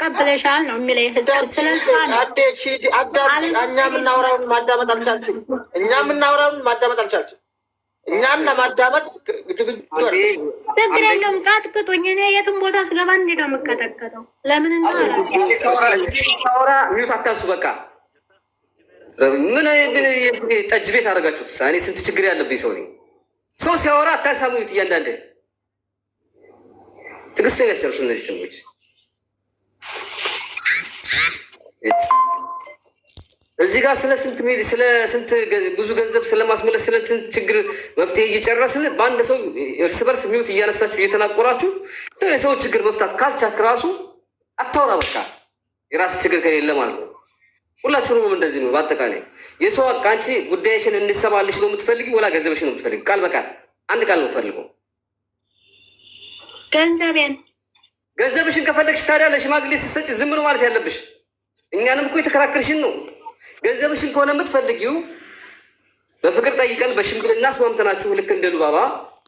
ተቀብለሻል ነው የሚለኝ ህዝብ። ስለዚህ እኛ የምናወራውን ማዳመጥ አልቻልችም። እኛን ለማዳመጥ ችግር የለውም። ቀጥቅጡኝ። እኔ የትም ቦታ ስገባ እንዲህ ነው የምቀጠቀጠው። ለምን እንዳወራ ሚዩት አታንሱ። በቃ ምን ጠጅ ቤት አደረጋችሁት? እኔ ስንት ችግር ያለብኝ ሰው ነኝ። ሰው ሲያወራ አታንሳሙት። እያንዳንድ ትዕግስት የሚያስጨርሱ እነዚህ ሰዎች እዚህ ጋር ስለ ስንት ብዙ ገንዘብ ስለማስመለስ ስለ ስንት ችግር መፍትሄ እየጨረስን በአንድ ሰው እርስ በርስ ሚውት እያነሳችሁ እየተናቆራችሁ የሰው ችግር መፍታት ካልቻክ ራሱ አታውራ። በቃ የራስ ችግር ከሌለ ማለት ነው። ሁላችሁንም እንደዚህ ነው። በአጠቃላይ የሰው አቃ አንቺ ጉዳይሽን እንዲሰማልሽ ነው የምትፈልጊ ወላ ገንዘብሽን ነው የምትፈልጊ? ቃል በቃል አንድ ቃል ነው ፈልገው። ገንዘብሽን ከፈለግሽ ታዲያ ለሽማግሌ ስትሰጪ ዝም ነው ማለት ያለብሽ። እኛንም እኮ የተከራከርሽን ነው። ገንዘብሽን ከሆነ የምትፈልጊው በፍቅር ጠይቀን በሽምግልና አስማምተናችሁ ልክ እንደ ሉባባ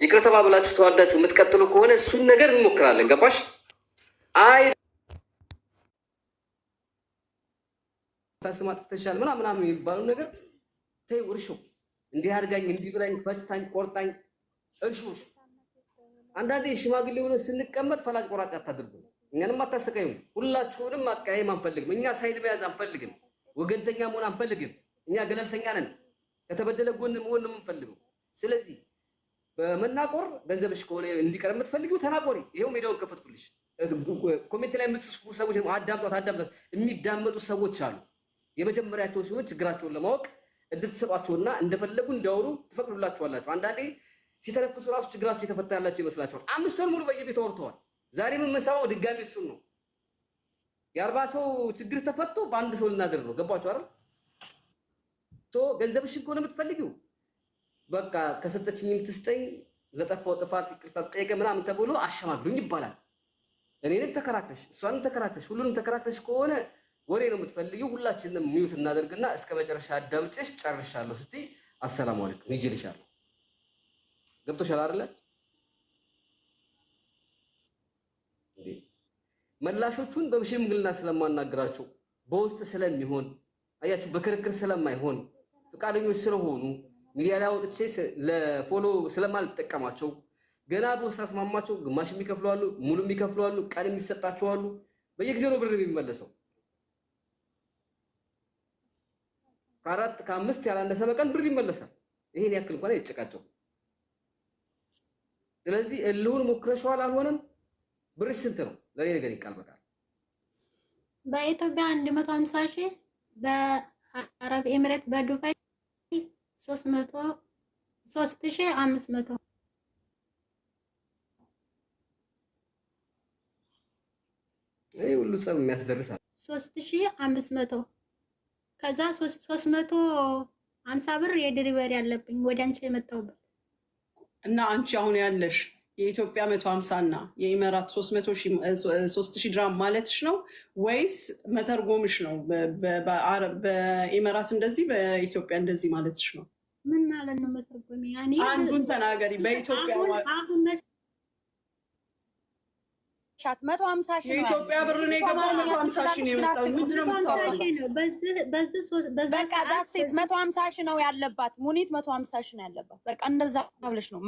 ይቅር ተባብላችሁ ተዋዳችሁ የምትቀጥሉ ከሆነ እሱን ነገር እንሞክራለን። ገባሽ? አይ ታስማ ጥፍተሻል ምናምን የሚባለው ነገር ተይ። እርሾ እንዲህ አድርጋኝ እንዲህ ብላኝ ፈጭታኝ ቆርጣኝ እርሾ። አንዳንዴ ሽማግሌ ሆነ ስንቀመጥ ፈላጭ ቆራጭ አታድርጉ። እኛንም አታሰቃዩም። ሁላችሁንም ማቀያየም አንፈልግም። እኛ ሳይድ መያዝ አንፈልግም። ወገንተኛ መሆን አንፈልግም። እኛ ገለልተኛ ነን። ከተበደለ ጎን መሆን ነው የምንፈልገው። ስለዚህ በመናቆር ገንዘብሽ ከሆነ እንዲቀር የምትፈልጊው ተናቆሪ። ይሄው ሜዳውን ከፈትኩልሽ። ኮሜንት ላይ የምትጽፉ ሰዎች አዳምጧት። የሚዳመጡ ሰዎች አሉ። የመጀመሪያቸው ሲሆን ችግራቸውን ለማወቅ እንድትሰጧቸውና እንደፈለጉ እንዲያወሩ ትፈቅዱላቸዋላችሁ። አንዳንዴ ሲተነፍሱ ራሱ ችግራቸው የተፈታ ያላቸው ይመስላቸዋል። 5 ወር ሙሉ በየቤቱ አውርተዋል። ዛሬ የምንሰማው ድጋሚ እሱን ነው። የ40 ሰው ችግር ተፈቶ በአንድ ሰው ልናደር ነው። ገባችሁ አይደል? ገንዘብሽን ከሆነ የምትፈልጊው በቃ ከሰጠችኝ የምትስጠኝ ለጠፋው ጥፋት ይቅርታ ጠይቀ ምናምን ተብሎ አሸማግሉኝ ይባላል። እኔንም ተከራክረሽ እሷንም ተከራክረሽ ሁሉንም ተከራክረሽ ከሆነ ወሬ ነው የምትፈልጊው። ሁላችንም ሚዩት እናደርግና እስከ መጨረሻ አዳምጬሽ ጨርሻለሁ ስትይ አሰላሙ አለይኩም ይጅልሻለሁ። ገብቶሻል አይደለ? መላሾቹን በሽምግልና ስለማናገራቸው በውስጥ ስለሚሆን አያችሁ፣ በክርክር ስለማይሆን ፍቃደኞች ስለሆኑ ሚዲያ ላይ አውጥቼ ለፎሎ ስለማልጠቀማቸው ገና በውስጥ አስማማቸው። ግማሽ የሚከፍሉ አሉ፣ ሙሉ የሚከፍሉ አሉ፣ ቀን የሚሰጣቸው አሉ። በየጊዜው ነው ብር የሚመለሰው። ከ4 ከ5 ያላነሰ በቀን ብር ይመለሳል። ይሄን ያክል እንኳን አይጨቃጨው። ስለዚህ እልሁን ሞክረሽዋል፣ አልሆነም። ብርሽ ስንት ነው? ለኔ ነገር ይቃል በቃል በኢትዮጵያ 150 ሺህ፣ በአረብ ኤሚሬት በዱባይ 3500 ይሄ ሁሉ ጸብ የሚያስደርሳል። 3500 ከዛ 350 ብር የድሪቨሪ ያለብኝ ወደ አንቺ የመጣሁበት እና አንቺ አሁን ያለሽ የኢትዮጵያ 150 እና የኢሚራት 3000 ድራም ማለትሽ ነው ወይስ መተርጎምሽ ነው? በኢሚራት እንደዚህ በኢትዮጵያ እንደዚህ ማለትሽ ነው? ምን ማለት ነው መተርጎም? ያኔ አንዱን ተናገሪ። በኢትዮጵያ አሁን ሻት 150 ሺህ ነው የኢትዮጵያ ብር ነው የገባው። 150 ሺህ ነው የመጣው። ምንድን ነው የምታወራው? በቃ ዳሴት 150 ሺህ ነው ያለባት። ሙኒት 150 ሺህ ነው ያለባት። በቃ እንደዛ ብለሽ ነው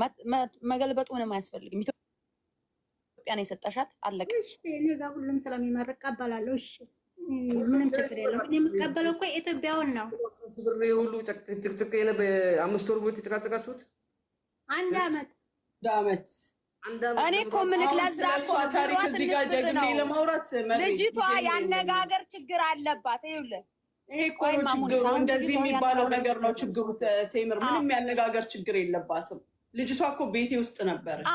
መገልበጡ። ምንም አያስፈልግም። ኢትዮጵያ ነው የሰጠሻት። አለቀ። እሺ እኔ ጋር ሁሉም ስለሚመረቅ እቀበላለሁ። እሺ ምንም ችግር የለውም። እኔ የምቀበለው እኮ ኢትዮጵያውን ነው። ብር ሁሉ ጭቅጭቅ የለ በ5 ወር ብቻ ተጨቃጨቃችሁት። 1 ዓመት እኔ እኮ ምልክ ለዛ ታሪክ እዚህ ጋር ደግሜ ለማውራት ልጅቷ ያነጋገር ችግር አለባት። ይኸውልህ ይሄ እኮ ችግሩ እንደዚህ የሚባለው ነገር ነው ችግሩ። ቴምር ምንም ያነጋገር ችግር የለባትም። ልጅቷ እኮ ቤቴ ውስጥ ነበረች።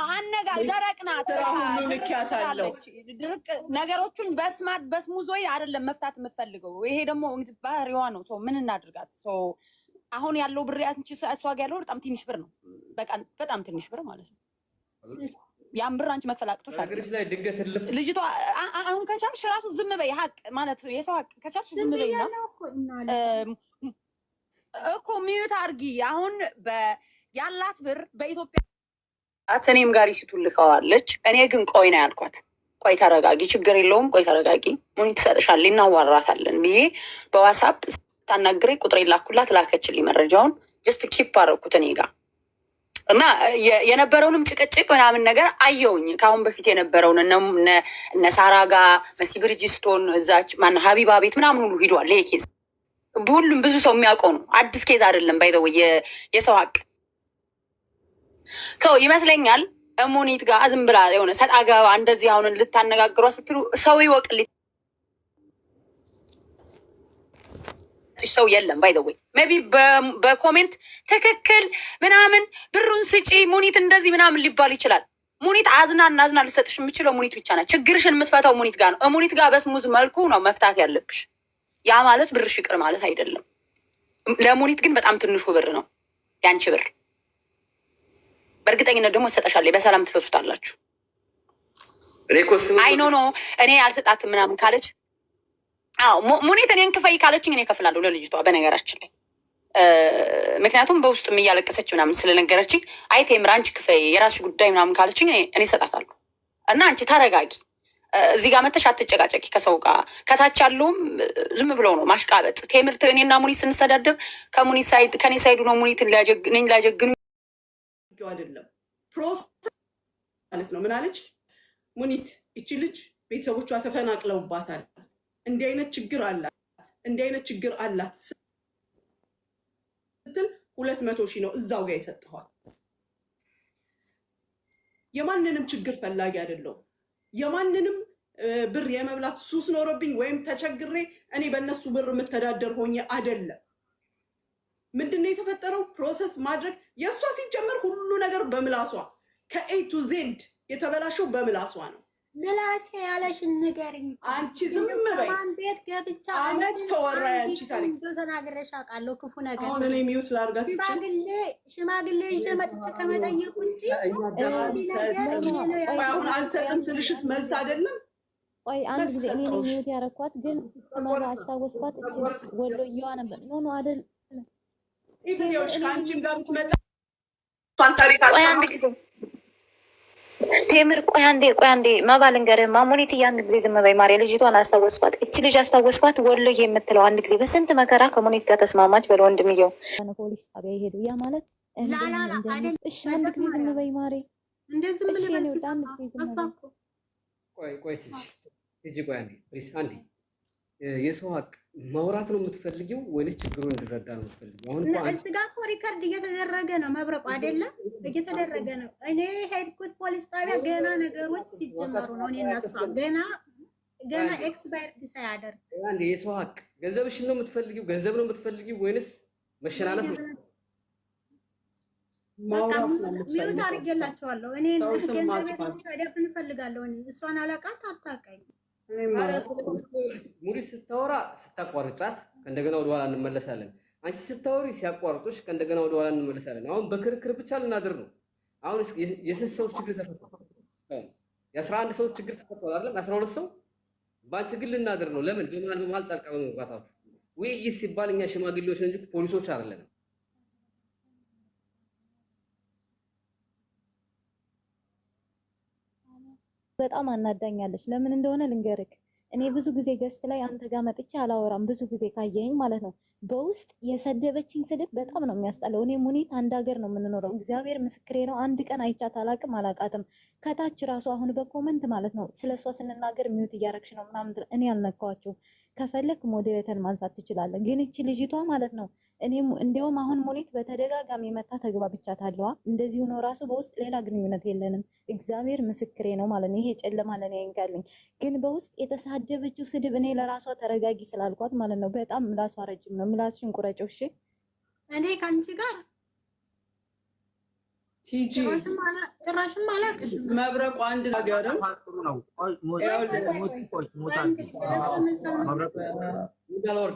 ደረቅ ናት። ሁሉ ልኪያት አለው። ድርቅ ነገሮቹን በስሙዞይ አይደለም መፍታት የምፈልገው። ይሄ ደግሞ ባህሪዋ ነው። ሰው ምን እናድርጋት? ሰው አሁን ያለው ብር አንቺ እሷ ጋር ያለው በጣም ትንሽ ብር ነው። በጣም ትንሽ ብር ማለት ነው። ያን ብር አንቺ መክፈል አቅቶሽ አገርሽ ላይ ድንገት ልፍ ልጅቷ አሁን ከቻልሽ ራሱ ዝም በይ። ሀቅ ማለት የሰው ሀቅ ከቻልሽ ዝም በይና እኮ ሚዩት አርጊ። አሁን ያላት ብር በኢትዮጵያ እኔም ጋር ይስቱልከዋለች። እኔ ግን ቆይ ነው ያልኳት። ቆይ ተረጋጊ፣ ችግር የለውም ቆይ ተረጋጊ፣ ሙኒት ትሰጥሻለች እናዋራታለን ብዬ በዋትስአፕ ስታናግረኝ ቁጥሬ ላኩላት፣ ላከችልኝ መረጃውን። ጀስት ኪፕ አደረኩት እኔ ጋር እና የነበረውንም ጭቅጭቅ ምናምን ነገር አየውኝ። ከአሁን በፊት የነበረውን እነ ሳራ ጋር መሲ ብርጅስቶን እዛች ማን ሀቢባ ቤት ምናምን ሁሉ ሂዷል። ይሄ ኬዝ ሁሉም ብዙ ሰው የሚያውቀው ነው፣ አዲስ ኬዝ አይደለም። ባይዘው የሰው ሀቅ ሰው ይመስለኛል። ሙኒት ጋር ዝም ብላ የሆነ ሰጥ አገባ እንደዚህ አሁን ልታነጋግሯ ስትሉ ሰው ይወቅልኝ ሰው የለም። ባይ ዘ ወይ ሜይ ቢ በኮሜንት ትክክል ምናምን ብሩን ስጪ ሙኒት እንደዚህ ምናምን ሊባል ይችላል። ሙኒት አዝና ልሰጥሽ የምችለው ሙኒት ብቻ ናት። ችግርሽን የምትፈታው ሙኒት ጋር ነው። ሙኒት ጋር በስሙዝ መልኩ ነው መፍታት ያለብሽ። ያ ማለት ብርሽ ይቅር ማለት አይደለም። ለሙኒት ግን በጣም ትንሹ ብር ነው ያንቺ ብር። በእርግጠኝነት ደግሞ ትሰጠሻለች። በሰላም ትፈቱታላችሁ። አይ ኖ እኔ አልሰጣትም ምናምን ካለች ሙኒት እኔን ክፈይ ካለችኝ እኔ እከፍላለሁ ለልጅቷ። በነገራችን ላይ ምክንያቱም በውስጥም እያለቀሰች ምናምን ስለነገረችኝ አይ ቴምር አንቺ ክፈይ የራስሽ ጉዳይ ምናምን ካለችኝ እኔ እሰጣታለሁ። እና አንቺ ተረጋጊ፣ እዚህ ጋር መተሽ አትጨቃጨቂ ከሰው ጋር። ከታች ያለውም ዝም ብለው ነው ማሽቃበጥ። ቴምር እኔና ሙኒት ስንሰዳደብ ከሙኒት ሳይድ ከኔ ሳይዱ ነው ሙኒትን ሊያጀግኑ አይደለም ፕሮስ ማለት ነው። ምን አለች ሙኒት? ይቺ ልጅ ቤተሰቦቿ ተፈናቅለውባታል፣ እንዲህ አይነት ችግር አላት ስትል 200,000 ነው እዛው ጋር የሰጠኋት። የማንንም ችግር ፈላጊ አይደለሁም። የማንንም ብር የመብላት ሱስ ኖሮብኝ ወይም ተቸግሬ እኔ በእነሱ ብር የምተዳደር ሆኜ አይደለም። ምንድነው የተፈጠረው? ፕሮሰስ ማድረግ የእሷ ሲጀመር ሁሉ ነገር በምላሷ ከኤ ቱ ዜድ የተበላሸው በምላሷ ነው። ምላሴ ያለሽን ንገሪኝ። አንቺ ዝም በይ። ቤት ገብቻ አመት ተወራ ያንቺ ታሪክ ተናግረሽ አውቃለሁ። ክፉ ነገር አሁን እኔ ሚውት ላድርጋት። ሽማግሌ ይዤ መጥቼ ከመጠየቅ ውጭ አሁን አልሰጥም ስልሽስ መልስ አይደለም። ቆይ አንድ ጊዜ እኔ ነኝ ሚውት ያረኳት፣ ግን መራ አስታወስኳት። እቺ ወሎየዋ ነበር። ኖ አይደል ኢቭኒዎች ከአንቺም ጋር ብትመጣ ቆይ አንድ ጊዜ ቴምር ቆይ አንዴ መባል እንገርህማ ሙኒት አንድ ጊዜ ዝም በይ ማርያም። ልጅቷን አስታወስኳት። እቺ ልጅ አስታወስኳት ወሎዬ የምትለው አንድ ጊዜ በስንት መከራ ከሙኒት ጋር ተስማማች። በለ ወንድምየው ፖሊስ ጣቢያ ይሄዱ። ያ ማለት እሺ አንድ ጊዜ ዝም በይ ማርያም። እንደዚህ ምን ነው አንድ ጊዜ ዝም በይ። ቆይ ትጂ ቆይ አንዴ የሰው ሀቅ ማውራት ነው የምትፈልጊው ወይስ ችግሩን እንድረዳ ነው የምትፈልጊው? አሁን እዚህ ጋር እኮ ሪከርድ እየተደረገ ነው። መብረቁ አይደለም እየተደረገ ነው። እኔ ሄድኩት ፖሊስ ጣቢያ ገና ነገሮች ሲጀመሩ ነው። እኔ እና እሷ ገና ኤክስፓየርድ ሳያደርግ አንዴ የሰው ሀቅ ገንዘብሽን ነው የምትፈልጊው? ገንዘብ ነው የምትፈልጊው ወይስ መሸናነፍ ነው? ማውራት ነው የምትፈልጊው? ሚውት አድርጌላቸዋለሁ። እኔ ገንዘብ ታዲያ እንፈልጋለሁ። እኔ እሷን አላውቃት አታውቃኝ። ሙኒት ስታወራ ስታቋርጫት ከእንደገና ወደ ኋላ እንመለሳለን። አንቺ ስታወሪ ሲያቋርጡሽ ከእንደገና ወደ ኋላ እንመለሳለን። አሁን በክርክር ብቻ ልናድር ነው። አሁን የስንት ሰዎች ችግር ተፈቷል? የ11 ሰዎች ችግር ተፈቷል አይደለም? 12 ሰው በአንቺ ግን ልናድር ነው። ለምን በመሀል ጣልቃ በመግባታችሁ? ውይይት ሲባል እኛ ሽማግሌዎች እንጂ ፖሊሶች አይደለንም። በጣም አናዳኛለች። ለምን እንደሆነ ልንገርክ። እኔ ብዙ ጊዜ ገስት ላይ አንተ ጋር መጥቼ አላወራም። ብዙ ጊዜ ካየኝ ማለት ነው። በውስጥ የሰደበችኝ ስድብ በጣም ነው የሚያስጠላው። እኔ ሙኒት አንድ ሀገር ነው የምንኖረው። እግዚአብሔር ምስክሬ ነው። አንድ ቀን አይቻት አላቃትም። ከታች ራሱ አሁን በኮመንት ማለት ነው ስለ እሷ ስንናገር ሚውት እያረግሽ ነው ምናምን። እኔ አልነካኋቸውም። ከፈለክ ሞዴሬተር ማንሳት ትችላለህ። ግን እቺ ልጅቷ ማለት ነው እኔ እንዲያውም አሁን ሙኒት በተደጋጋሚ መታ ተግባብቻታለሁ። እንደዚህ ሆኖ ራሱ በውስጥ ሌላ ግንኙነት የለንም። እግዚአብሔር ምስክሬ ነው ማለት ነው። ይሄ ጨለማ ለኔ አይንካልኝ። ግን በውስጥ የተሳደበችው ስድብ እኔ ለራሷ ተረጋጊ ስላልኳት ማለት ነው በጣም ምላሷ ረጅም ነው። ምላስሽን ቁረጪው እሺ። እኔ ከአንቺ ጋር ቲጂ ጭራሽም አላውቅሽም። መብረቁ አንድ ነገርም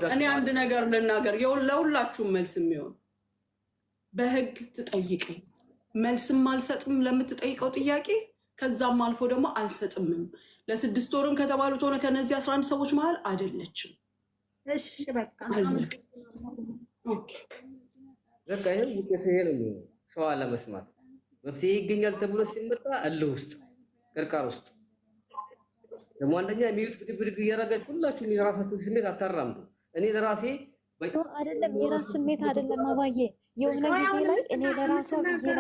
እኔ አንድ ነገር ልናገር፣ ለሁላችሁም መልስ የሚሆን በህግ ትጠይቀኝ። መልስም አልሰጥም ለምትጠይቀው ጥያቄ፣ ከዛም አልፎ ደግሞ አልሰጥምም። ለ6 ወርም ከተባሉት ሆነ ከነዚህ 11 ሰዎች መሀል አይደለችም። እሺ በቃ በቃ ይሄን ውጤት ይሄ ነው የሚሆነው። ሰው አለመስማት መፍትሄ ይገኛል ተብሎ ሲመጣ እልህ ውስጥ ቅርቃር ውስጥ ደግሞ አንደኛ የሚዩት ብድግ እያደረጋችሁ ሁላችሁም የራሳችሁን ስሜት አታራምዱ። እኔ ለራሴ አይደለም የራስ ስሜት አይደለም አባዬ። የሆነ ጊዜ ላይ እኔ ለራሷ ብዬ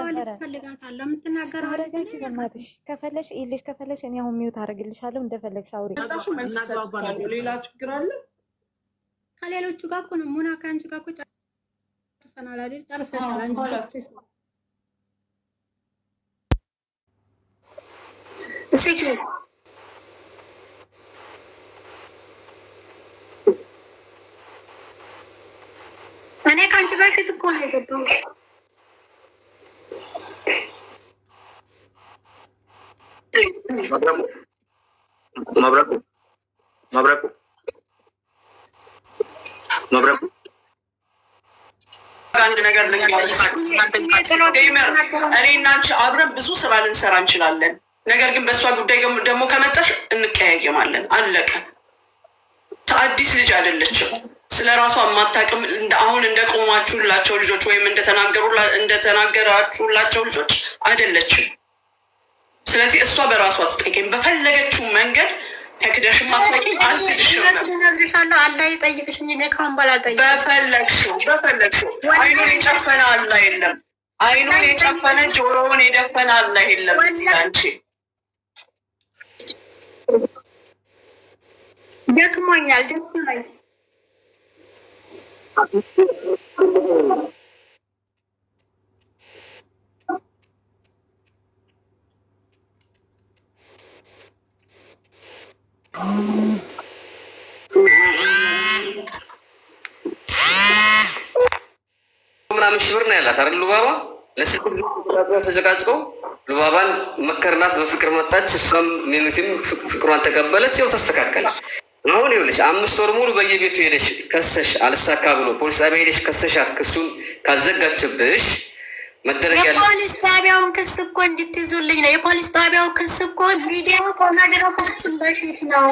ነበረ አረጋጊ በእናትሽ ከፈለሽ ይልሽ ከፈለሽ እኔ አሁን ሚውት አደርግልሻለሁ እንደፈለግሽ አውሪ። ሌላ ችግር አለ ከሌሎቹ ጋር እኮ ነው። ሙና ከአንቺ ጋር እኮ ጨርሰናል አይደል? ጨርሰሻል አንቺ እኔ ከአንቺ በፊት እኮ ነው የገባሁት። መብረቁ አንድ ነገር እኔ እና አንቺ አብረን ብዙ ስራ ልንሰራ እንችላለን። ነገር ግን በእሷ ጉዳይ ደግሞ ከመጣሽ እንቀያየማለን። አለቀ። አዲስ ልጅ አይደለችም። ስለ ራሷ የማታውቅም አሁን እንደቆማችሁላቸው ልጆች ወይም እንደተናገራችሁላቸው ልጆች አይደለችም። ስለዚህ እሷ በራሷ ትጠይቀኝ በፈለገችው መንገድ ተክደሽም አትጠይቂኝ። እነግርሻለሁ አላህ ይጠይቅሽኝ። እኔ ካሁን በኋላ አልጠይቅሽም። በፈለግሽው አይኑን የጨፈነ አላህ የለም። አይኑን የጨፈነ ጆሮውን የደፈነ አላህ የለም። አንቺ ደክሞኛል። ምናምን ሺህ ብር ነው ያላት አይደል? ሉባባ ለስልክ ተጨቃጭቀው ሉባባን መከርናት፣ በፍቅር መጣች። እሷም ሚኒቲም ፍቅሯን ተቀበለች። ያው ተስተካከለ። አሁን ይኸውልሽ 5 ወር ሙሉ በየቤቱ ሄደሽ ከሰሽ አልሳካ ብሎ ፖሊስ ጣቢያ ሄደሽ ከሰሻት ክሱን ካዘጋችብሽ መደረግ ያለ የፖሊስ ጣቢያውን ክስ እኮ እንድትይዙልኝ ነው። የፖሊስ ጣቢያው ክስ እኮ ሚዲያ ከመድረሳችን በፊት ነው።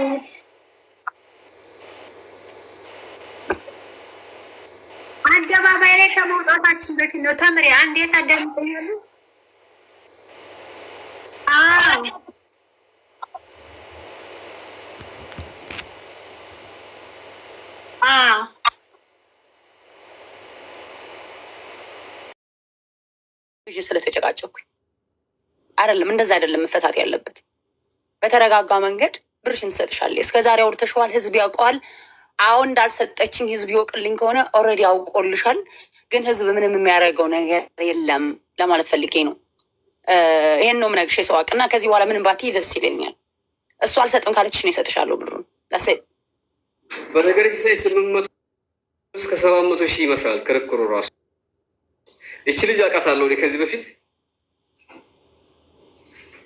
አደባባይ ላይ ከመውጣታችን በፊት ነው። ተምሪ አንዴ ታዳምጠኛለ? ስለተጨቃጨኩኝ አይደለም። እንደዛ አይደለም መፈታት ያለበት። በተረጋጋ መንገድ ብርሽን ትሰጥሻለች። እስከዛሬ አውርተሽዋል፣ ህዝብ ያውቀዋል። አሁን እንዳልሰጠችኝ ህዝብ ይወቅልኝ ከሆነ ኦልሬዲ አውቆልሻል። ግን ህዝብ ምንም የሚያደርገው ነገር የለም ለማለት ፈልጌ ነው። ይሄን ነው የምነግርሽ የሰው ሀቅ እና ከዚህ በኋላ ምንም ባትይ ደስ ይለኛል። እሱ አልሰጥም ካለችሽ ነው እሰጥሻለሁ ብሩን። በነገርሽ ላይ 800 እስከ 700 ሺህ ይመስላል ክርክሩ ራሱ። ይቺ ልጅ አውቃታለሁ እኔ ከዚህ በፊት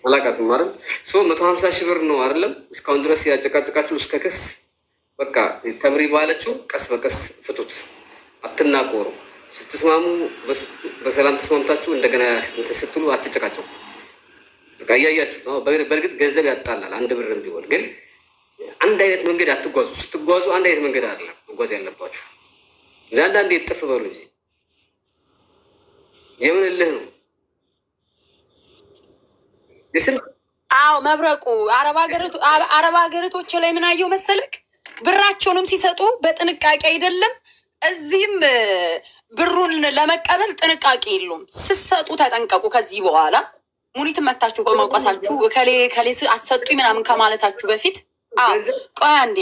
አላውቃትም አይደል? 150 ሺህ ብር ነው አይደለም? እስካሁን ድረስ ያጨቃጨቃችሁ እስከ ክስ በቃ ተምሪ ባለችው ቀስ በቀስ ፍቱት፣ አትናቆሩ። ስትስማሙ በሰላም ተስማምታችሁ እንደገና ስትሉ አትጨቃጨቁ። በቃ እያያችሁት ነው። በእርግጥ ገንዘብ ያጣላል፣ አንድ ብርም ቢሆን ግን አንድ አይነት መንገድ አትጓዙ። ስትጓዙ አንድ አይነት መንገድ አይደለም መጓዝ ያለባችሁ። ለአንዳንዴ ጥፍ በሉ እንጂ የምን እልህ ነው? አዎ መብረቁ አረብ ሀገራቶች ላይ ምን አየው መሰለክ፣ ብራቸውንም ሲሰጡ በጥንቃቄ አይደለም። እዚህም ብሩን ለመቀበል ጥንቃቄ የለውም። ስትሰጡ ተጠንቀቁ። ከዚህ በኋላ ሙኒትን መታችሁ በመውቀሳችሁ ከሌ አትሰጡኝ ምናምን ከማለታችሁ በፊት ቆይ አንዴ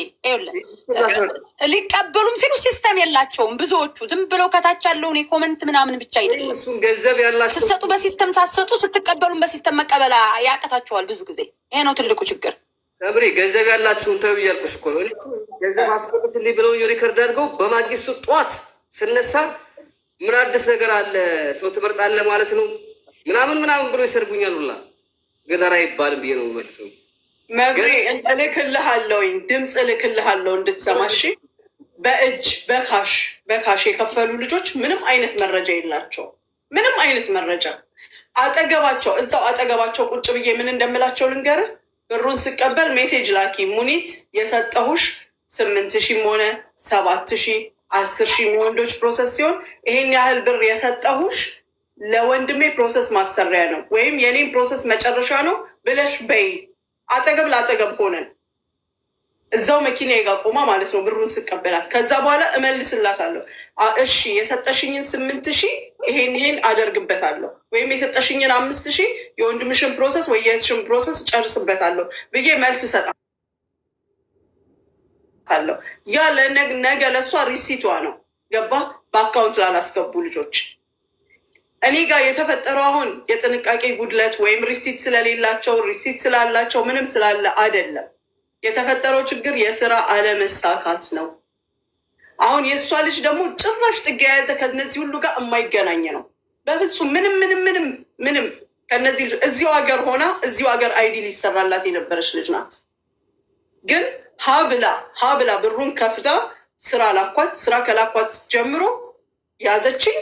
ሊቀበሉም ሲሉ ሲስተም የላቸውም ብዙዎቹ። ዝም ብለው ከታች ያለውን የኮመንት ምናምን ብቻ አይደለም። ገንዘብ ያላቸው ስትሰጡ በሲስተም ታሰጡ፣ ስትቀበሉም በሲስተም መቀበል ያቀታቸዋል ብዙ ጊዜ። ይሄ ነው ትልቁ ችግር። ተምሪ ገንዘብ ያላችሁን ተው እያልኩሽ እኮ ነው። ገንዘብ አስቀምጥልኝ ብለው ሪከርድ አድርገው በማግስቱ ጠዋት ስነሳ ምን አዲስ ነገር አለ ሰው ትመርጣለህ ማለት ነው ምናምን ብሎ ይሰርጉኛል ሁላ። ግን ኧረ አይባልም ብዬ ነው የምመልሰው። መብሬ እልክልሃለሁኝ፣ ድምፅ እልክልሃለሁ እንድትሰማሽ። በእጅ በካሽ የከፈሉ ልጆች ምንም አይነት መረጃ የላቸውም። ምንም አይነት መረጃ አጠገባቸው እዛው አጠገባቸው ቁጭ ብዬ ምን እንደምላቸው ልንገርህ። ብሩን ስቀበል ሜሴጅ ላኪ ሙኒት የሰጠሁሽ 8,000 ሆነ 7,000 10,000 ወንዶች ፕሮሰስ ሲሆን ይሄን ያህል ብር የሰጠሁሽ ለወንድሜ ፕሮሰስ ማሰሪያ ነው ወይም የኔም ፕሮሰስ መጨረሻ ነው ብለሽ በይ። አጠገብ ለአጠገብ ሆነን እዛው መኪና ጋር ቆማ ማለት ነው ብሩን ስቀበላት። ከዛ በኋላ እመልስላታለሁ። እሺ የሰጠሽኝን 8,000 ይሄን አደርግበታለሁ፣ ወይም የሰጠሽኝን 5,000 የወንድምሽን ፕሮሰስ ወይ የእህትሽን ፕሮሰስ ጨርስበታለሁ ብዬ መልስ እሰጣለሁ። ያ ነገ ለእሷ ሪሲቷ ነው። ገባ? በአካውንት ላላስገቡ ልጆች እኔ ጋር የተፈጠረው አሁን የጥንቃቄ ጉድለት ወይም ሪሲት ስለሌላቸው ሪሲት ስላላቸው ምንም ስላለ አይደለም። የተፈጠረው ችግር የስራ አለመሳካት ነው። አሁን የእሷ ልጅ ደግሞ ጭራሽ ጥግ የያዘ ከነዚህ ሁሉ ጋር የማይገናኝ ነው። በፍጹም ምንም ከነዚህ እዚሁ ሀገር ሆና እዚሁ ሀገር አይዲ ሊሰራላት የነበረች ልጅ ናት። ግን ሀብላ ብሩን ከፍታ ስራ ላኳት። ስራ ከላኳት ጀምሮ ያዘችኝ።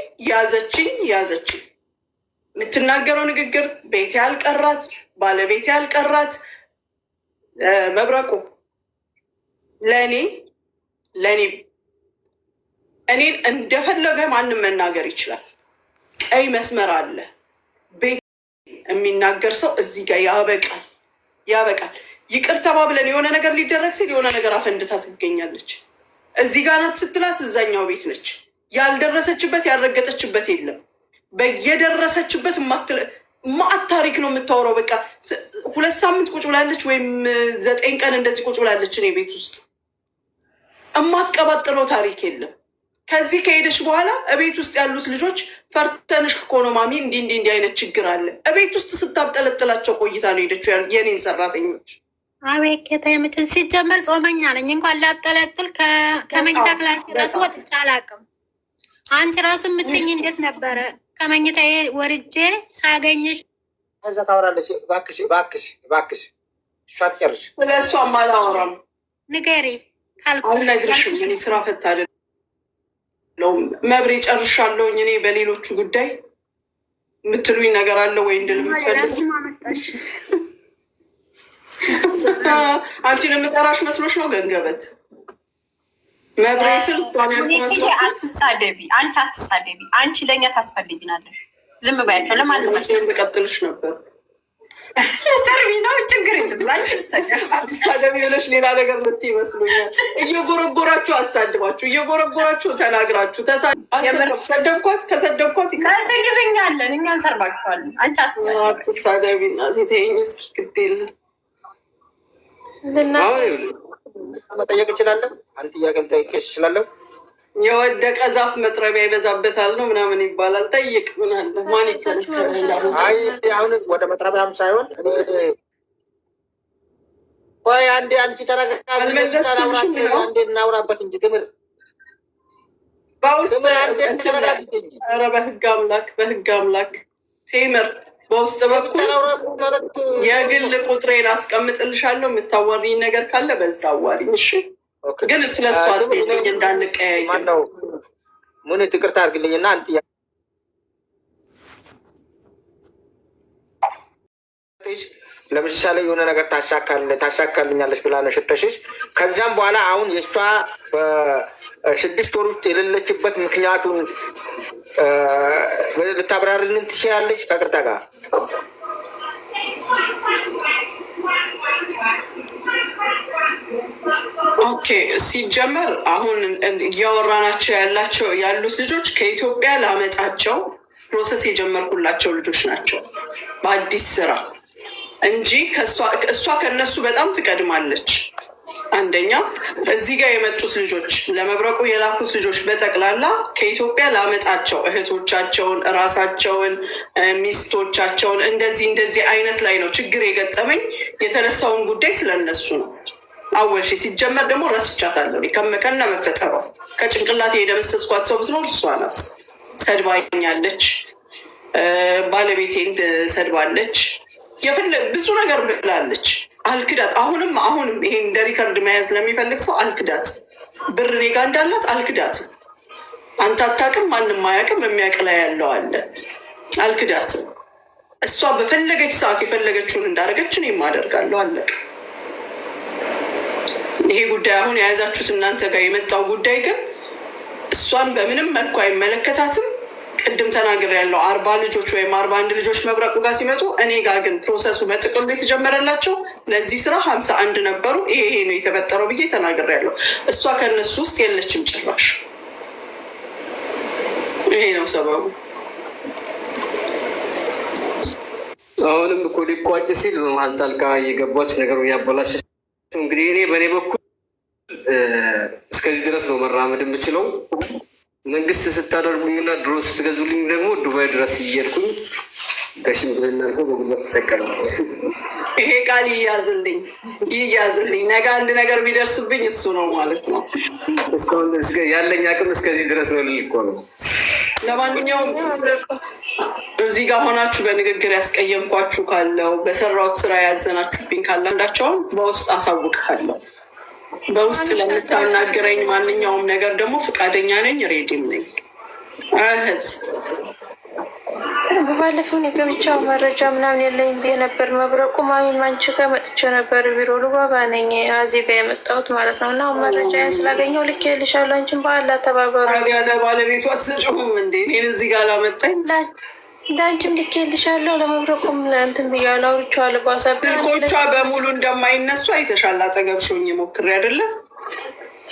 የምትናገረው ንግግር ቤቴ ያልቀራት፣ ባለቤቴ ያልቀራት። መብረቁ ለእኔ እኔን እንደፈለገ ማንም መናገር ይችላል። ቀይ መስመር አለ። ቤት የሚናገር ሰው እዚህ ጋር ያበቃል። ይቅር ተባብለን የሆነ ነገር ሊደረግ ሲል የሆነ ነገር አፈንድታ ትገኛለች። እዚህ ጋር ናት ስትላት እዛኛው ቤት ነች። ያልደረሰችበት ያልረገጠችበት የለም። በየደረሰችበት ማአት ታሪክ ነው የምታወራው። በቃ 2 ሳምንት ቁጭ ብላለች ወይም 9 ቀን እንደዚህ ቁጭ ብላለች እኔ ቤት ውስጥ። እማትቀባጥረው ታሪክ የለም። ከዚህ ከሄደች በኋላ እቤት ውስጥ ያሉት ልጆች ፈርተንሽ ኢኮኖሚ እንዲህ አይነት ችግር አለ። እቤት ውስጥ ስታብጠለጥላቸው ቆይታ ነው ሄደችው የኔን ሰራተኞች። አቤት ከተምትን ሲጀመር ጾመኛ ነኝ እንኳን ላብጠለጥል ከመኝታ ክላስ ራሱ ወጥቼ አላውቅም። አንቺ ራሱ የምትይኝ እንዴት ነበረ? ከመኝታዬ ወርጄ ሳገኝሽ እዛ ታወራለች። እባክሽ እሷ ትጨርሽ። ስለሷም አላወራም። ንገሪ ካልኩ አልነግርሽም። እኔ ስራ ፈታ አይደለሁም። መብሬ ጨርሻለሁኝ። እኔ በሌሎቹ ጉዳይ የምትሉኝ ነገር አለ ወይ? እንደልምፈልስማ መጣሽ። አንቺን የምጠራሽ መስሎሽ ነው? ገንገበት መብሬ ስል አትሳደቢ። አንቺ አትሳደቢ። አንቺ ለእኛ ታስፈልጊናለሽ። ዝም ባያቸው ለማለት ብቀጥልሽ ነበር። ሰርቢ ነው ችግር የለም። አንቺ አትሳደቢ ብለሽ ሌላ ነገር ልትይ ይመስሉኛል። እየጎረጎራችሁ አሳድባችሁ፣ እየጎረጎራችሁ ተናግራችሁ ሰደብኳት። ከሰደብኳት ስድብኛለን፣ እኛ እንሰርባችኋለን። አንቺ አትሳደቢ እና ሴተኝ እስኪ ግድ የለም መጠየቅ እችላለሁ። አንድ ጥያቄ ልጠይቅሽ እችላለሁ? የወደቀ ዛፍ መጥረቢያ ይበዛበታል ነው ምናምን ይባላል። ጠይቅ። ምን አለ? ማን ይችላል? አይ አሁን ወደ መጥረቢያም ሳይሆን ቆይ አንዴ አንቺ ተረጋግጣ አንዴ እናውራበት እንጂ ትምር በውስጥ ኧረ በህግ አምላክ ቴምር በውስጥ በኩል የግል ቁጥሬን አስቀምጥልሻለሁ። የምታዋሪኝ ነገር ካለ በዛ አዋሪኝ። እሺ፣ ግን ስለሷ አትሄድኝ እንዳንቀያይ። ማነው ሙኔ ትቅርታ አድርግልኝና አንተ ለምሳሌ የሆነ ነገር ታሻካልኛለች ብላ ነው ሸተሽሽ። ከዛም በኋላ አሁን የእሷ በ6 ወር ውስጥ የሌለችበት ምክንያቱን ልታብራሪልን ትችላለች? ከቅርታ ጋር ኦኬ። ሲጀመር አሁን እያወራናቸው ያሉት ልጆች ከኢትዮጵያ ላመጣቸው ፕሮሰስ የጀመርኩላቸው ልጆች ናቸው በአዲስ ስራ እንጂ እሷ ከነሱ በጣም ትቀድማለች። አንደኛ እዚህ ጋር የመጡት ልጆች ለመብረቁ የላኩት ልጆች በጠቅላላ ከኢትዮጵያ ላመጣቸው እህቶቻቸውን፣ እራሳቸውን፣ ሚስቶቻቸውን እንደዚህ አይነት ላይ ነው ችግር የገጠመኝ። የተነሳውን ጉዳይ ስለነሱ ነው። አወልሽ ሲጀመር ደግሞ ረስቻታለሁ ከነ መፈጠሯ። ከጭንቅላት የደመሰስኳት ሰው ብትኖር እሷ ናት። ሰድባኛለች፣ ባለቤቴን ሰድባለች፣ ብዙ ነገር ብላለች። አልክዳት። አሁንም ይሄን እንደ ሪከርድ መያዝ ለሚፈልግ ሰው አልክዳት። ብር እኔ ጋ እንዳላት አልክዳት። አንተ አታውቅም፣ ማንም አያውቅም። የሚያውቅ ላይ ያለው አለ። አልክዳትም። እሷ በፈለገች ሰዓት የፈለገችውን እንዳደረገች እኔም አደርጋለሁ። አለቅ። ይሄ ጉዳይ አሁን የያዛችሁት እናንተ ጋር የመጣው ጉዳይ ግን እሷን በምንም መልኩ አይመለከታትም። ቅድም ተናግር ያለው 40 ልጆች ወይም 41 ልጆች መብረቁ ጋር ሲመጡ እኔ ጋር ግን ፕሮሰሱ በጥቅሉ የተጀመረላቸው ለዚህ ስራ 51 ነበሩ። ይሄ ነው የተፈጠረው ብዬ ተናግር ያለው። እሷ ከነሱ ውስጥ የለችም ጭራሽ። ይሄ ነው ሰበቡ። አሁንም እኮ ሊቋጭ ሲል በመሀል ጣልቃ እየገባች ነገሩን ያበላሸች። እንግዲህ እኔ በእኔ በኩል እስከዚህ ድረስ ነው መራመድ የምችለው። መንግስት ስታደርጉኝና ድሮ ስትገዙልኝ ደግሞ ዱባይ ድረስ እየሄድኩኝ ከሽምግልና ሰው በጉልበት ተጠቀማለሁ። ይሄ ቃል ይያዝልኝ። ነገ አንድ ነገር ቢደርስብኝ እሱ ነው ማለት ነው። እስካሁን ያለኝ አቅም እስከዚህ ድረስ ነው ልል እኮ ነው። ለማንኛውም እዚህ ጋር ሆናችሁ በንግግር ያስቀየምኳችሁ ካለው በሰራሁት ስራ ያዘናችሁብኝ ካለ አንዳቸውን በውስጥ አሳውቅሃለሁ። በውስጥ ለምታናግረኝ ማንኛውም ነገር ደግሞ ፈቃደኛ ነኝ፣ ሬዲም ነኝ። እህት በባለፈው የገብቻው መረጃ ምናምን የለኝም ብዬ ነበር። መብረቁ ማሚ አንቺ ጋር መጥቼ ነበር። ቢሮ ልጓባ ነኝ እዚህ ጋር የመጣሁት ማለት ነው። እና መረጃ ስላገኘው ልኬልሻለሁ። አንቺን በኋላ ተባበሩ። ያለ ባለቤቷ አትሰጪውም እንዴ? እኔን እዚህ ጋር ላመጣኝ ለአንቺም ልኬልሻለሁ። ለመብረቁም እንትን ብያለሁ፣ አውርቼዋለሁ። በዋሳብ ስልኮቿ በሙሉ እንደማይነሱ አይተሻል። አጠገብሽኝ ሞክሬ አይደለም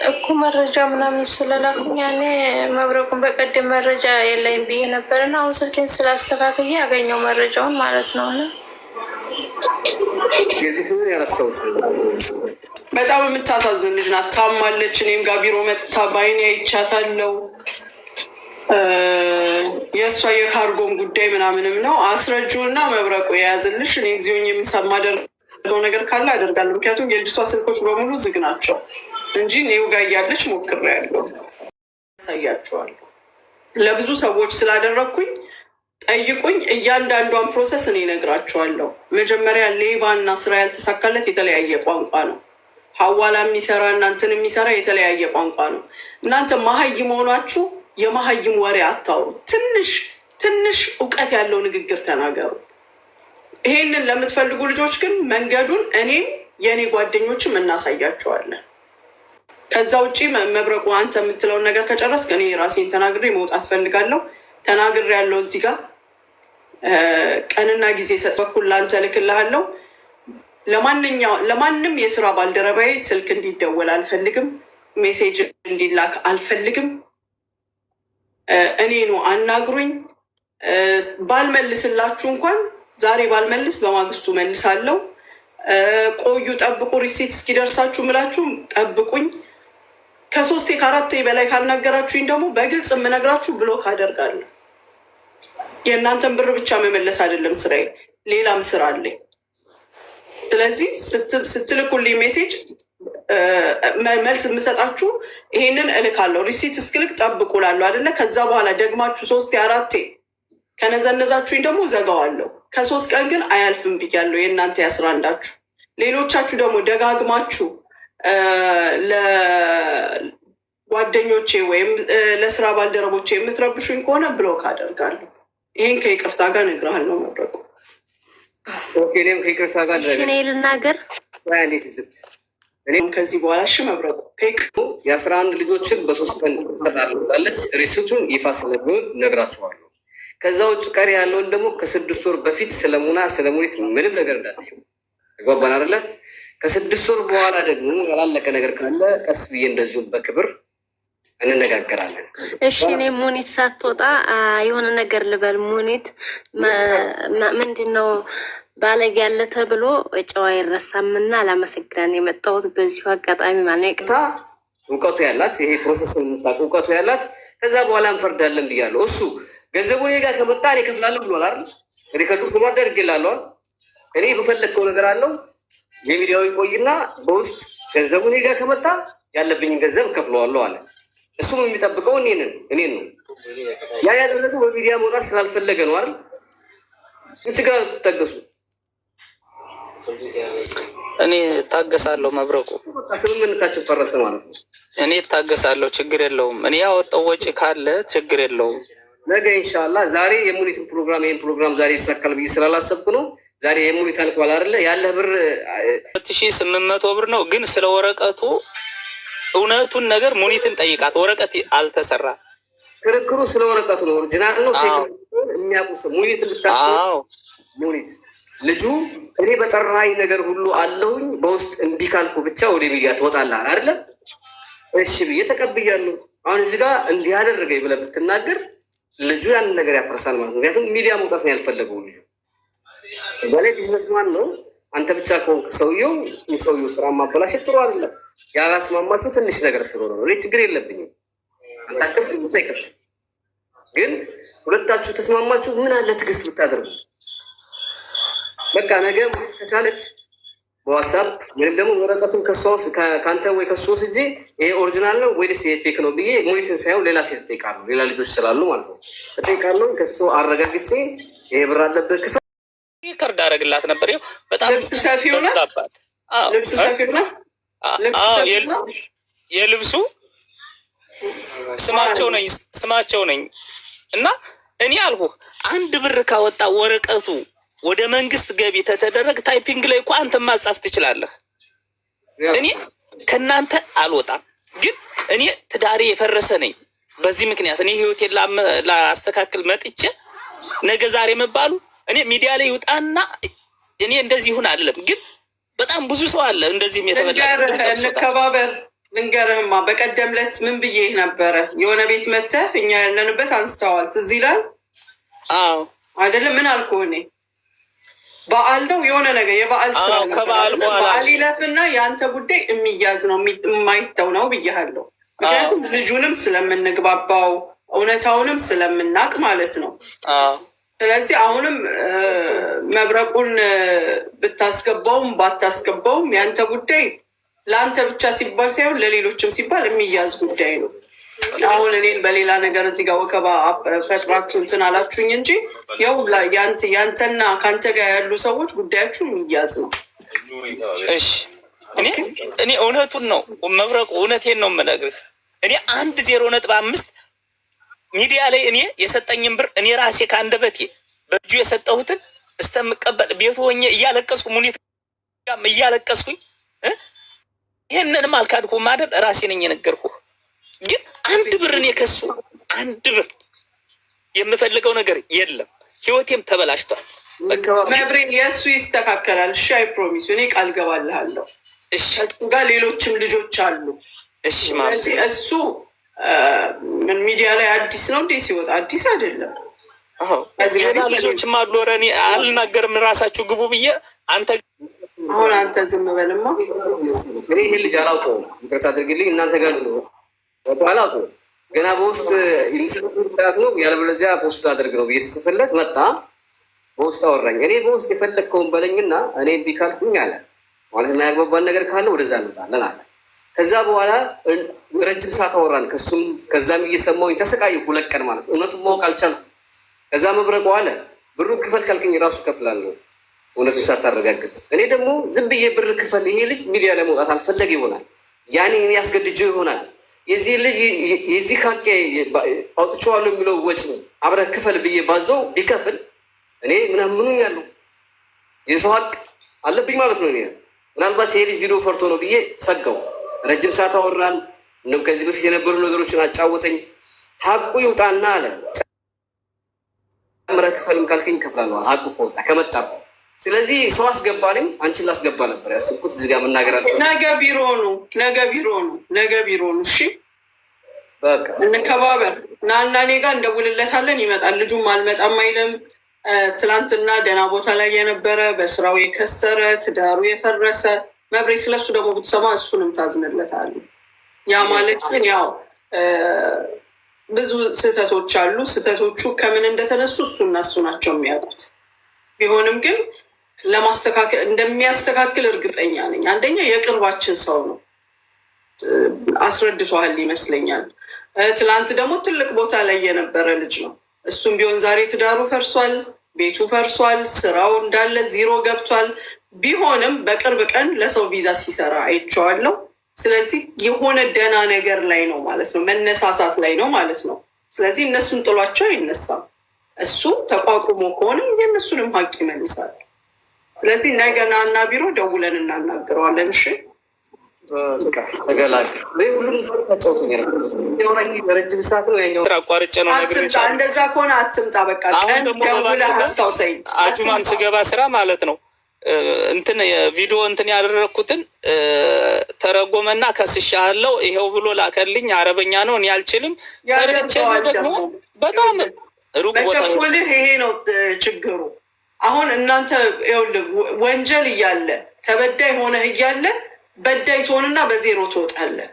እኮ መረጃ ምናምን ስለላኩኝ ያኔ መብረቁን በቀደም መረጃ የለኝም ብዬ ነበር እና አሁን ስልኬን ስላስተካክዬ ያገኘው መረጃውን ማለት ነው። እና በጣም የምታሳዝን ልጅ ናት። ታማለች። እኔም ጋር ቢሮ መጥታ በአይኔ አይቻታለሁ። የእሷ የካርጎም ጉዳይ ምናምንም ነው። አስረጁ እና መብረቁ የያዝልሽ። እኔ ጊዜውን የምሰማደርገው ነገር ካለ አደርጋለሁ። ምክንያቱም የልጅቷ ስልኮች በሙሉ ዝግ ናቸው እንጂ እኔው ጋር እያለች ሞክሬያለሁ። ያሳያችኋለሁ። ለብዙ ሰዎች ስላደረግኩኝ ጠይቁኝ። እያንዳንዷን ፕሮሰስ እኔ እነግራችኋለሁ። መጀመሪያ ሌባ እና ስራ ያልተሳካለት የተለያየ ቋንቋ ነው። ሀዋላ የሚሰራ እናንተን የሚሰራ የተለያየ ቋንቋ ነው። እናንተ መሀይም መሆናችሁ የመሀይም ወሬ አታውሩ። ትንሽ እውቀት ያለው ንግግር ተናገሩ። ይሄንን ለምትፈልጉ ልጆች ግን መንገዱን እኔም የእኔ ጓደኞችም እናሳያቸዋለን። ከዛ ውጭ መብረቁ አንተ የምትለውን ነገር ከጨረስክ እኔ ራሴን ተናግሬ መውጣት ፈልጋለሁ። ተናግሬ ያለው እዚህ ጋር ቀንና ጊዜ ሰጥ በኩል ለአንተ ልክልሃለሁ። ለማንም የስራ ባልደረባዬ ስልክ እንዲደወል አልፈልግም። ሜሴጅ እንዲላክ አልፈልግም። እኔ ነው አናግሩኝ። ባልመልስላችሁ እንኳን ዛሬ ባልመልስ በማግስቱ መልሳለሁ። ቆዩ፣ ጠብቁ፣ ሪሲት እስኪደርሳችሁ ምላችሁ ጠብቁኝ። ከ3 ከ4 በላይ ካልናገራችሁኝ ደግሞ በግልጽ የምነግራችሁ ብሎክ አደርጋለሁ። የእናንተን ብር ብቻ መመለስ አይደለም ስራዬ፣ ሌላም ስራ አለኝ። ስለዚህ ስትልኩልኝ ሜሴጅ መልስ የምሰጣችሁ ይሄንን እልካለሁ። ሪሲት እስክልክ ጠብቁ ላለሁ አይደለ? ከዛ በኋላ ደግማችሁ 3 4 ከነዘነዛችሁኝ ደግሞ ዘጋዋለሁ። ከ3 ቀን ግን አያልፍም ብያለሁ። የእናንተ የ11ችሁ ሌሎቻችሁ ደግሞ ደጋግማችሁ ለጓደኞቼ ወይም ለስራ ባልደረቦቼ የምትረብሹኝ ከሆነ ብሎክ አደርጋለሁ። ይሄን ከይቅርታ ጋር እነግርሃለሁ መብረቁ። እኔም ከይቅርታ ጋር ልናገር እኔም ከዚህ በኋላ እሺ መብረቁ የ11 ልጆችን በ3 ቀን ሰጣለች። ሪሲቱን ይፋ ስለሚሆን ነግራችኋለሁ። ከዛ ውጭ ቀሪ ያለውን ደግሞ ከ6 ወር በፊት ስለሙኒት ምንም ነገር እንዳትጠይቁ። ይጓባን አይደለ? ከ6 ወር በኋላ ደግሞ ያላለቀ ነገር ካለ ቀስ ብዬ እንደዚሁም በክብር እንነጋገራለን። እሺ እኔ ሙኒት ሳትወጣ የሆነ ነገር ልበል። ሙኒት ምንድን ነው ባለጌ ያለ ተብሎ ጨዋ አይረሳምና አላመሰግናን የመጣሁት በዚሁ አጋጣሚ ማለት ነው። እውቀቱ ያላት ይሄ ፕሮሰስ የምታውቅ እውቀቱ ያላት ከዛ በኋላ እንፈርዳለን ብያለሁ። እሱ ገንዘቡን እኔ ጋር ከመጣ እኔ እከፍላለሁ ብሏል አይደል? ሪከርዱ ስሙ አደርግላለሁ። እኔ በፈለግከው ነገር አለው። የሚዲያው ይቆይና በውስጥ ገንዘቡ እኔ ጋር ከመጣ ያለብኝን ገንዘብ እከፍለዋለሁ አለ። እሱም የሚጠብቀው እኔን ነው። ያ ያደረገው በሚዲያ መውጣት ስላልፈለገ ነው አይደል? ችግር አትታገሱ። እኔ ታገሳለሁ። መብረቁ ስምምነታችን ፈረሰ ማለት ነው። እኔ ታገሳለሁ፣ ችግር የለውም። እኔ ያወጣው ወጪ ካለ ችግር የለውም። ነገ ኢንሻአላህ ዛሬ የሙኒትን ፕሮግራም ይሄን ፕሮግራም ዛሬ ይሳካል ብዬ ስላላሰብኩ ነው። ዛሬ የሙኒት አልኳል አይደለ? ያለህ ብር 2800 ብር ነው። ግን ስለ ወረቀቱ እውነቱን ነገር ሙኒትን ጠይቃት። ወረቀት አልተሰራ ክርክሩ ስለ ወረቀቱ ነው። ኦሪጂናል ነው ፌክ የሚያውቁ ሰው ሙኒት ልታውቁ ሙኒት ልጁ እኔ በጠራኝ ነገር ሁሉ አለሁኝ በውስጥ እንዲህ ካልኩ ብቻ ወደ ሚዲያ ትወጣለህ አይደለ? እሺ ብዬ ተቀብያለሁ። አሁን እዚህ ጋር እንዲህ አደረገኝ ብለህ ብትናገር ልጁ ያንን ነገር ያፈርሳል ማለት ነው። ምክንያቱም ሚዲያ መውጣት ነው ያልፈለገው ልጁ። በላይ ቢዝነስማን ነው። አንተ ብቻ ከሆንክ ሰውየው ስራ ማበላሸት ጥሩ አይደለም። ያላስማማችሁ ትንሽ ነገር ስለሆነ ነው። እኔ ችግር የለብኝም። አንታከፍ ድምፅ አይከፍል። ግን ሁለታችሁ ተስማማችሁ ምን አለ ትዕግስት ብታደርጉ። በቃ ነገ ሙኒት ከቻለች በዋትሳፕ ወይም ደግሞ ወረቀቱን ከአንተ ወይ ከሱ ወስጄ ይሄ ኦሪጂናል ነው ወይስ ይሄ ፌክ ነው ብዬ ሙኒትን ሳይሆን ሌላ ሴት እጠይቃለሁ። ሌላ ልጆች ስላሉ ማለት ነው እጠይቃለሁ። ከሱ አረጋግጬ ይሄ ብር አለበት ክፍል ይቅርዳ አደረግላት ነበር። ይኸው በጣም ልብስ ሰፊው ነው። ልብስ ሰፊው ነው። የልብሱ ስማቸው ነኝ እና እኔ አልኩህ አንድ ብር ካወጣ ወረቀቱ ወደ መንግስት ገቢ ተደረገ ታይፒንግ ላይ እኮ አንተ ማጻፍ ትችላለህ። እኔ ከናንተ አልወጣም፣ ግን እኔ ትዳሬ የፈረሰ ነኝ። በዚህ ምክንያት እኔ ህይወቴን ላስተካክል መጥቼ ነገ ዛሬ መባሉ እኔ ሚዲያ ላይ ይውጣና እኔ እንደዚህ ይሁን አይደለም፣ ግን በጣም ብዙ ሰው አለ እንደዚህም የተበላሸ እንከባበር። ልንገርህማ በቀደም ዕለት ምን ብዬ ነበረ? የሆነ ቤት መተህ እኛ ያለንበት አንስተዋል። ትዝ ይላል አይደለም? ምን አልኩህ እኔ? በዓል ነው የሆነ ነገር የበዓል ስራ በዓል ይለፍና የአንተ ጉዳይ የሚያዝ ነው የማይተው ነው ብያለሁ። ምክንያቱም ልጁንም ስለምንግባባው እውነታውንም ስለምናቅ ማለት ነው። ስለዚህ አሁንም መብረቁን ብታስገባውም ባታስገባውም የአንተ ጉዳይ ለአንተ ብቻ ሲባል ሳይሆን ለሌሎችም ሲባል የሚያዝ ጉዳይ ነው። አሁን እኔን በሌላ ነገር እዚህ ጋር ወከባ ፈጥራችሁ እንትን አላችሁኝ እንጂ ያው ያንተና ከአንተ ጋር ያሉ ሰዎች ጉዳያችሁ የሚያዝ ነው። እሺ እኔ እውነቱን ነው መብረቁ፣ እውነቴን ነው የምነግርህ። እኔ 1.05 ሚዲያ ላይ እኔ የሰጠኝን ብር እኔ ራሴ ከአንደበቴ በእጁ የሰጠሁትን እስተምቀበል ቤቱ ሆኜ እያለቀስኩ ሙኒት እያለቀስኩኝ ይህንንም አልካድኩም አይደል? ራሴ ነኝ የነገርኩህ። ግን አንድ ብር እኔ ከሱ አንድ ብር የምፈልገው ነገር የለም። ህይወቴም ተበላሽቷል። መብሬን የእሱ ይስተካከላል። እሺ አይ ፕሮሚስ እኔ ቃል ገባልሃለሁ። እሺ ጋር ሌሎችም ልጆች አሉ። እሺ ማለት እሱ ምን ሚዲያ ላይ አዲስ ነው እንዴ? ሲወጣ አዲስ አይደለም። ሌላ ልጆችም አሉ። ኧረ እኔ አልናገርም ራሳችሁ ግቡ ብዬ አሁን አንተ ዝም በልማ። እኔ ይሄን ልጅ አላውቀውም፣ ይቅርታ አድርግልኝ። እናንተ ጋር ነው አላውቀውም። ገና በውስጥ የሚሰጡት ሰዓት ነው ያለበለዚያ ፖስት አድርግ ነው ብዬ ስጽፍለት መጣ። በውስጥ አወራኝ። እኔ በውስጥ የፈለግከውን በለኝና እኔ እምቢ ካልኩኝ አለ ማለት ነው ያግባባን ነገር ካለ ወደዛ እንመጣለን አለ። ከዛ በኋላ ረጅም ሰዓት አወራን። ከዛም እየሰማሁኝ ተሰቃየሁ 2 ቀን ማለት ነው። እውነቱን ማወቅ አልቻልኩም። ከዛ መብረቁ አለ ብሩን ክፈል ካልከኝ ራሱ ከፍላለሁ እውነቱን ሳታረጋግጥ። እኔ ደግሞ ዝም ብዬ ብር ክፈል፣ ይሄ ልጅ ሚዲያ ላይ መውጣት አልፈለገ ይሆናል፣ ያኔ እኔ ያስገድጀው ይሆናል። የዚህ ልጅ የዚህ ሀቄ አውጥቼዋለሁ የሚለው ወጪ አብረህ ክፈል ብዬ ባዘው ቢከፍል እኔ ምኑኝ ያለው የሰው ሀቅ አለብኝ ማለት ነው። እኔ ምናልባት ይሄ ልጅ ቪዲዮ ፈርቶ ነው ብዬ ሰጋው። ረጅም ሰዓት አወራን። እንደውም ከዚህ በፊት የነበሩ ነገሮችን አጫወተኝ። ሀቁ ይውጣና አለ ምረ ክፈልም ካልከኝ እከፍላለሁ። ሀቁ ከወጣ ከመጣብኝ ስለዚህ ሰው አስገባልኝ። አንቺን ላስገባ ነበር ያስብኩት። እዚህ ጋር መናገር አለ። ነገ ቢሮ ነው። እሺ በቃ እንከባበር። ናና እኔ ጋር እንደውልለታለን፣ ይመጣል። ልጁም አልመጣም አይልም። ትላንትና ደህና ቦታ ላይ የነበረ በስራው የከሰረ ትዳሩ የፈረሰ መብሬ፣ ስለሱ ደግሞ ብትሰማ እሱንም ታዝንለታል። ያ ማለት ግን ያው ብዙ ስህተቶች አሉ። ስህተቶቹ ከምን እንደተነሱ እሱና እሱ ናቸው የሚያውቁት። ቢሆንም ግን ለማስተካከል እንደሚያስተካክል እርግጠኛ ነኝ። አንደኛ የቅርባችን ሰው ነው፣ አስረድቷል ይመስለኛል። ትላንት ደግሞ ትልቅ ቦታ ላይ የነበረ ልጅ ነው። እሱም ቢሆን ዛሬ ትዳሩ ፈርሷል፣ ቤቱ ፈርሷል፣ ስራው እንዳለ ዜሮ ገብቷል። ቢሆንም በቅርብ ቀን ለሰው ቪዛ ሲሰራ አይቼዋለሁ። ስለዚህ የሆነ ደህና ነገር ላይ ነው ማለት ነው፣ መነሳሳት ላይ ነው ማለት ነው። ስለዚህ እነሱን ጥሏቸው አይነሳም። እሱ ተቋቁሞ ከሆነ የእነሱንም ሀቅ ይመልሳል። ስለዚህ ነገ ና እና ቢሮ ደውለን እናናግረዋለን። እሺ ተገላገል ሁሉም ተጫውቶኛል። የሆነ ረጅም ሰዓት ነው ያኛው አቋርጬ ነው ነገር ይችላል። እንደዛ ከሆነ አትምጣ። በቃ ቀን ደውለህ አስታውሰኝ። አጁማን ስገባ ስራ ማለት ነው እንትን ቪዲዮ እንትን ያደረኩትን ተረጎመና ከስሻለው ይሄው ብሎ ላከልኝ። አረበኛ ነው እኔ አልችልም። ተርቼ ደግሞ በጣም ሩቅ ቦታ በቸኮልህ ይሄ ነው ችግሩ። አሁን እናንተ ይኸውልህ ወንጀል እያለ ተበዳይ ሆነህ እያለ በዳይ ትሆንና በዜሮ ትወጣለህ።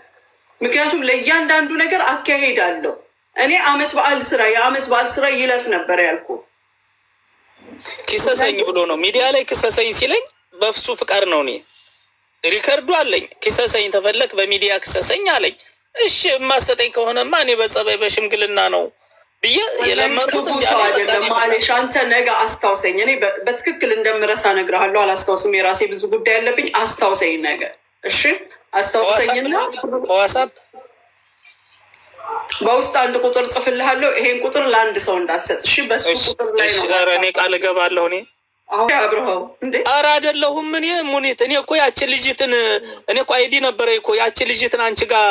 ምክንያቱም ለእያንዳንዱ ነገር አካሄድ አለው። እኔ የዓመት በዓል ስራ ይለፍ ነበር ያልኩ። ኪሰሰኝ ብሎ ነው ሚዲያ ላይ ኪሰሰኝ ሲለኝ በፍሱ ፍቃድ ነው። እኔ ሪከርዱ አለኝ። ኪሰሰኝ ተፈለክ በሚዲያ ኪሰሰኝ አለኝ። እሺ የማሰጠኝ ከሆነማ እኔ በጸባይ በሽምግልና ነው ብዬ የለመድኩት ሰው አይደለም። ማለሽ አንተ ነገ አስታውሰኝ። እኔ በትክክል እንደምረሳ እነግርሃለሁ። አላስታውስም። የራሴ ብዙ ጉዳይ ያለብኝ። አስታውሰኝ ነገ። እሺ አስታውሰኝና በዋትስአፕ በውስጥ አንድ ቁጥር ጽፍልሃለሁ። ይሄን ቁጥር ለአንድ ሰው እንዳትሰጥ እሺ። በሱ ቁጥር ላይ ነው። እኔ ቃል እገባለሁ። እኔ አሁን አብረኸው እንዴ? ኧረ አይደለሁም። እኔ ሙኒት እኔ እኮ ያችን ልጅትን እኔ እኮ አይዲ ነበረ እኮ ያችን ልጅትን አንቺ ጋር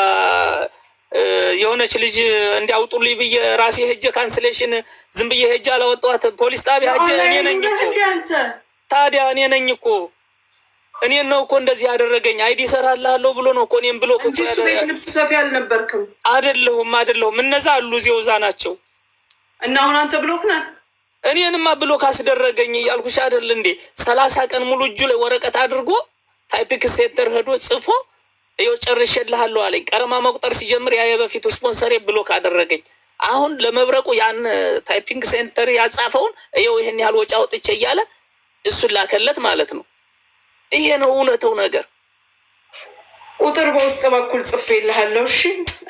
የሆነች ልጅ እንዲያውጡልኝ ብዬ ራሴ ሄጄ ካንስሌሽን ዝም ብዬ ሄጄ አላወጣኋት። ፖሊስ ጣቢያ ሄጄ እኔ ነኝ እኮ ታዲያ እኔ ነኝ እኮ እኔን ነው እኮ እንደዚህ ያደረገኝ። አይዲ እሰራልሃለሁ ብሎ ነው እኮ እኔም ብሎ እንጂ እሱ ቤት ልብስ ሰፊ አልነበርክም። አይደለሁም። እነዛ አሉ እዚያው እዛ ናቸው። እና አሁን አንተ ብሎክ ነህ። እኔንማ ብሎክ አስደረገኝ እያልኩሽ አይደል እንዴ? 30 ቀን ሙሉ እጁ ላይ ወረቀት አድርጎ ታይፒንግ ሴንተር ሄዶ ጽፎ ይኸው ጨርሼልሃለሁ አለኝ። ቀረማ መቁጠር ሲጀምር ያ የበፊቱ ስፖንሰሬ ብሎክ አደረገኝ። አሁን ለመብረቁ ያን ታይፒንግ ሴንተር ያጻፈውን ይኸው ይሄን ያህል ወጪ አውጥቼ እያለ እሱን ላከለት ማለት ነው። ይሄ ነው እውነተው ነገር። ቁጥር በውስጥ በኩል ጽፌልሃለሁ። እሺ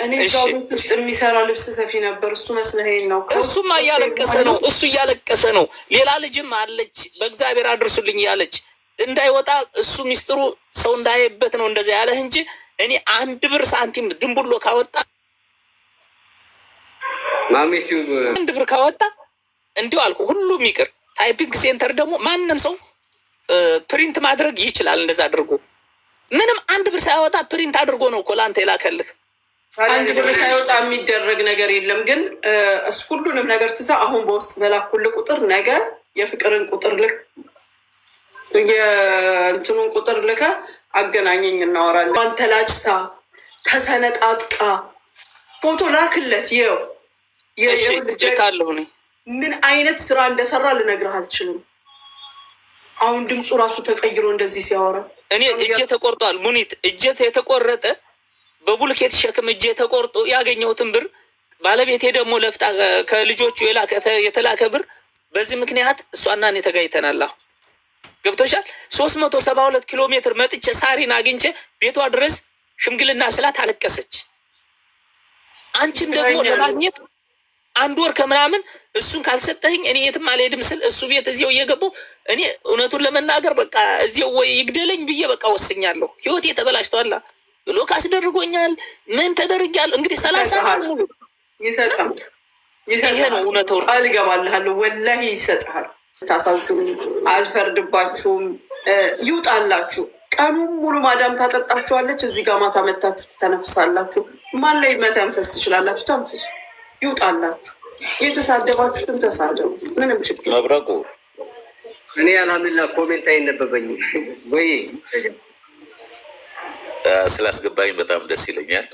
እኔ እዛው ቤት ውስጥ የሚሰራ ልብስ ሰፊ ነበር። እሱ መስለኸኝ ነው። እሱማ እያለቀሰ ነው። እሱ እያለቀሰ ነው። ሌላ ልጅም አለች በእግዚአብሔር አድርሱልኝ ያለች እንዳይወጣ እሱ ሚስጥሩ ሰው እንዳይበት ነው እንደዛ ያለህ እንጂ እኔ 1 ብር ሳንቲም ድንቡሎ ካወጣ ማሚቲው 1 ብር ካወጣ እንዲሁ አልኩ ሁሉም ይቅር። ታይፒንግ ሴንተር ደግሞ ማንም ሰው ፕሪንት ማድረግ ይችላል። እንደዛ አድርጎ ምንም 1 ብር ሳይወጣ ፕሪንት አድርጎ ነው እኮ ለአንተ የላከልህ። 1 ብር ሳይወጣ የሚደረግ ነገር የለም። ግን እሱ ሁሉንም ነገር ትዛ አሁን በውስጥ በላኩልህ ቁጥር ነገ የፍቅርን ቁጥር ልክ የእንትኑን ቁጥር ልከ አገናኘኝ እናወራለን። አንተ ላጭታ ተሰነጣጥቃ ፎቶ ላክለት። ምን አይነት ስራ እንደሰራ ልነግርህ አልችልም። አሁን ድምፁ ራሱ ተቀይሮ እንደዚህ ሲያወራ እኔ እጄ ተቆርጧል። ሙኒት እጄ የተቆረጠ በቡልኬት ሸክም እጄ ተቆርጦ ያገኘሁትን ብር ባለቤቴ ደግሞ ለፍታ ከልጆቹ የተላከ ብር በዚህ ምክንያት እሷና እኔ ተጋይተናል። አሁን ገብቶሻል። 372 ኪሎ ሜትር መጥቼ ሳሪን አግኝቼ ቤቷ ድረስ ሽምግልና ስላት አለቀሰች። አንቺን ደግሞ ለማግኘት 1 ወር ከምናምን እሱን ካልሰጠህኝ እኔ የትም አልሄድም ስል እሱ ቤት እዚያው እየገባሁ እኔ እውነቱን ለመናገር በቃ እዚያው ወይ ይግደለኝ ብዬ በቃ ወስኛለሁ። ህይወቴ ተበላሽቷል ብሎ ካስደርጎኛል። ምን ተደርጊያለሁ እንግዲህ 30 ቀን ሙሉ ይሰጣል። ይሄ ነው እውነታው። አልገባልሃለሁ ወላሂ ይሰጣል። ታሳዝኑ። አልፈርድባችሁም። ይውጣላችሁ። ቀኑን ሙሉ ማዳም ታጠጣችኋለች። እዚህ ጋር ማታ መታችሁ ትተነፍሳላችሁ። ማን ላይ መተንፈስ ትችላላችሁ? ተንፍሱ። ይውጣላችሁ። የተሳደባችሁትን ተሳደቡ። ምንም ችግር መብረቁ እኔ አልሐምዱሊላህ ኮሜንት አይነበበኝም ወይ ስላስገባኝ በጣም ደስ ይለኛል።